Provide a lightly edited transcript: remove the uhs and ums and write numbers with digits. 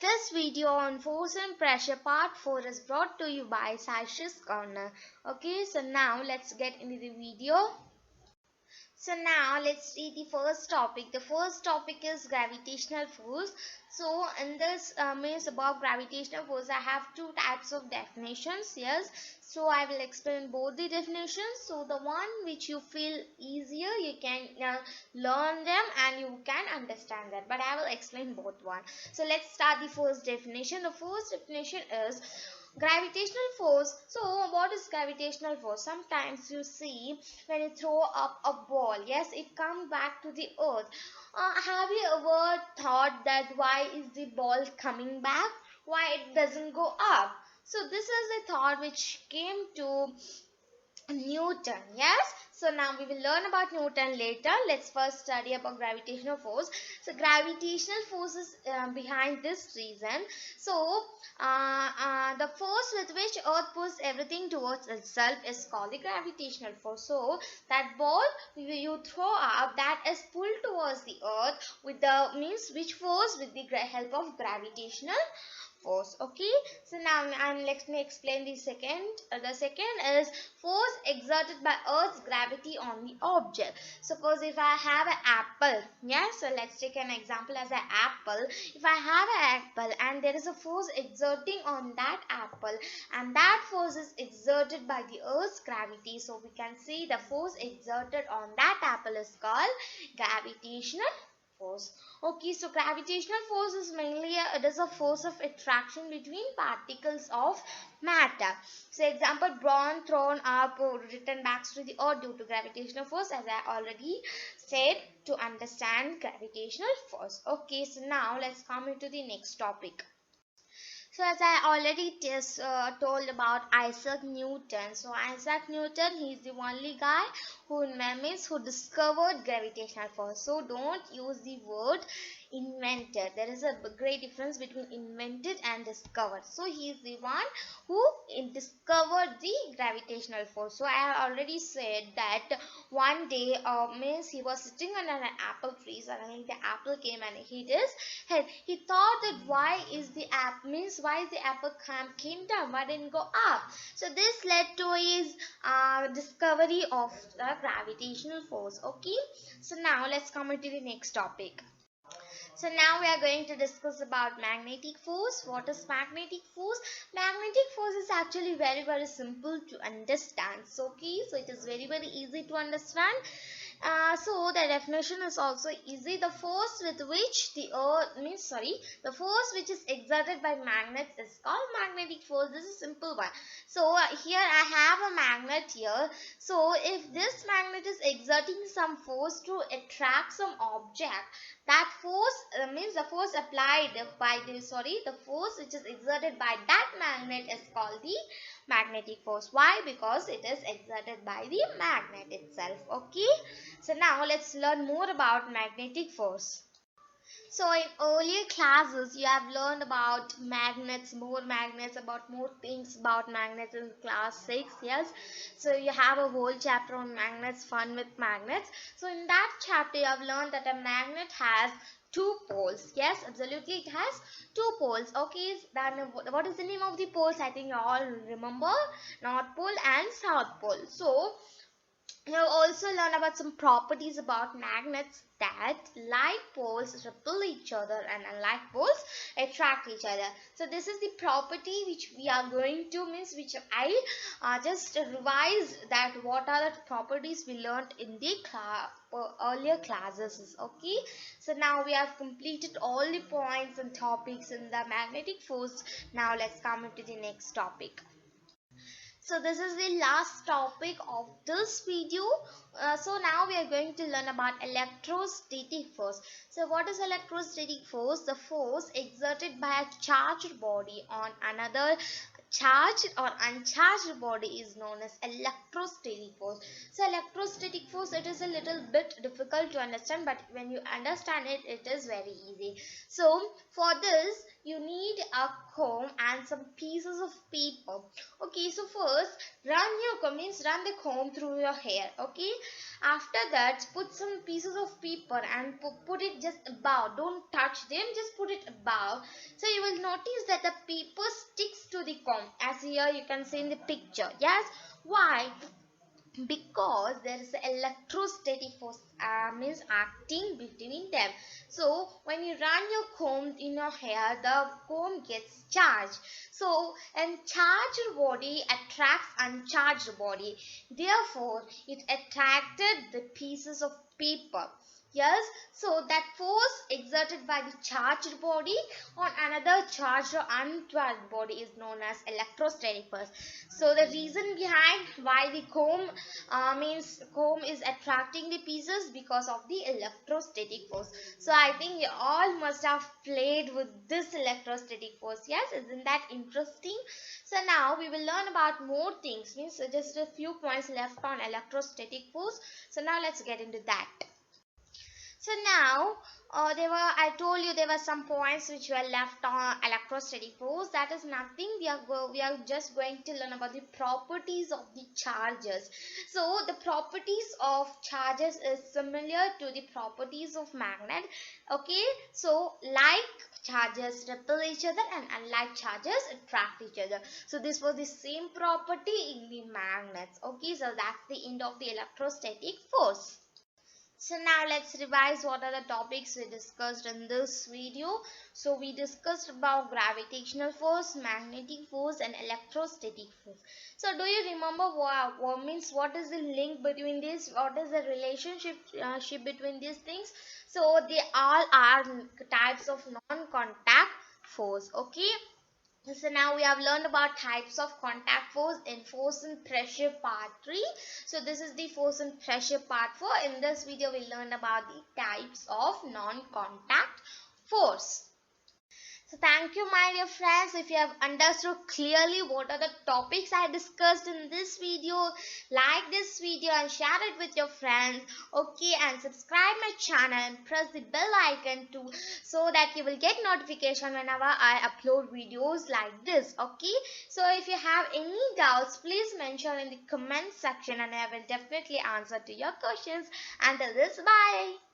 This video on force and pressure part 4 is brought to you by Sashi's Corner. Okay, so now let's get into the video. So now let's see the first topic. The first topic is gravitational force. So in this means about gravitational force, I have two types of definitions. Yes, so I will explain both the definitions. So the one which you feel easier, you can learn them and you can understand that. But I will explain both one. So let's start the first definition. The first definition is gravitational force. So what is gravitational force? Sometimes you see when you throw up a ball, yes, it comes back to the earth. Have you ever thought that why is the ball coming back, why it doesn't go up? So this is the thought which came to Newton. Yes, so now we will learn about Newton later. Let's first study about gravitational force. So gravitational force is behind this reason. So the force with which earth pulls everything towards itself is called the gravitational force. So that ball you throw up, that is pulled towards the earth with the means which force, with the help of gravitational force. Okay, so now let me explain the second. The second is force exerted by earth's gravity on the object. Suppose if I have an apple, yes, so let's take an example as an apple. If I have an apple and there is a force exerting on that apple, and that force is exerted by the earth's gravity, so we can see the force exerted on that apple is called gravitational force. Okay, so gravitational force is mainly it is a force of attraction between particles of matter. So example, ball thrown up or returned back to the earth due to gravitational force, as I already said to understand gravitational force. Okay, so now let's come into the next topic. So as I already told about Isaac Newton. So Isaac Newton, he is the only guy who discovered gravitational force. So don't use the word invented. There is a great difference between invented and discovered. So he is the one who discovered the gravitational force. So I have already said that one day means he was sitting on an apple tree. Suddenly the apple came and hit his head. He thought that why is the apple came down, why didn't go up? So this led to his discovery of the gravitational force. Okay, so now let's come into the next topic. So now we are going to discuss about magnetic force. What is magnetic force? Magnetic force is actually very simple to understand. So okay, so it is very easy to understand. So the definition is also easy. The force with which the force which is exerted by magnets is called magnetic force. This is simple one. So here I have a magnet here. So if this magnet is exerting some force to attract some object, that force means the force applied by the force which is exerted by that magnet is called the magnetic force. Why? Because it is exerted by the magnet itself. Okay, so now let's learn more about magnetic force. So in earlier classes you have learned about magnets, about more things about magnets in class 6. Yes, so you have a whole chapter on magnets, fun with magnets. So in that chapter you have learned that a magnet has two poles. Yes, absolutely, it has two poles. Okay, then what is the name of the poles? I think you all remember, North Pole and South Pole. So you have also learned about some properties about magnets, that like poles repel each other and unlike poles attract each other. So this is the property which we are going to which I just revised, that what are the properties we learned in the earlier classes. Okay, so now we have completed all the points and topics in the magnetic force. Now let's come into the next topic. So this is the last topic of this video. So now we are going to learn about electrostatic force. So what is electrostatic force? The force exerted by a charged body on another charged or uncharged body is known as electrostatic force. So electrostatic force, it is a little bit difficult to understand, but when you understand it, it is very easy. So for this, you need a comb and some pieces of paper. Okay, so first run your comb, means run the comb through your hair. Okay, after that put some pieces of paper and put it just above. Don't touch them, just put it above. So you will notice that the paper sticks to the comb, as here you can see in the picture. Yes, why? Because there is electrostatic force, means acting between them. So when you run your comb in your hair, the comb gets charged. So and charged body attracts uncharged body, therefore it attracted the pieces of paper. Yes, so that force exerted by the charged body on another charged or uncharged body is known as electrostatic force. So the reason behind why the comb, means comb is attracting the pieces, because of the electrostatic force. So I think you all must have played with this electrostatic force. Yes, isn't that interesting? So now we will learn about more things, means just a few points left on electrostatic force. So now let's get into that. So now, I told you there were some points which were left on electrostatic force. That is nothing. We are just going to learn about the properties of the charges. So the properties of charges is similar to the properties of magnet. Okay, so like charges repel each other and unlike charges attract each other. So this was the same property in the magnets. Okay, so that's the end of the electrostatic force. So now let's revise what are the topics we discussed in this video. So we discussed about gravitational force, magnetic force and electrostatic force. So do you remember what is the link between this? What is the relationship between these things? So they all are types of non-contact force. Okay. So now we have learned about types of contact force in force and pressure part 3. So this is the force and pressure part 4. In this video we learned about the types of non-contact force. So thank you my dear friends. If you have understood clearly what are the topics I discussed in this video, like this video and share it with your friends. Okay, and subscribe my channel and press the bell icon too, so that you will get notification whenever I upload videos like this. Okay, so if you have any doubts, please mention in the comment section and I will definitely answer to your questions. Until this, bye.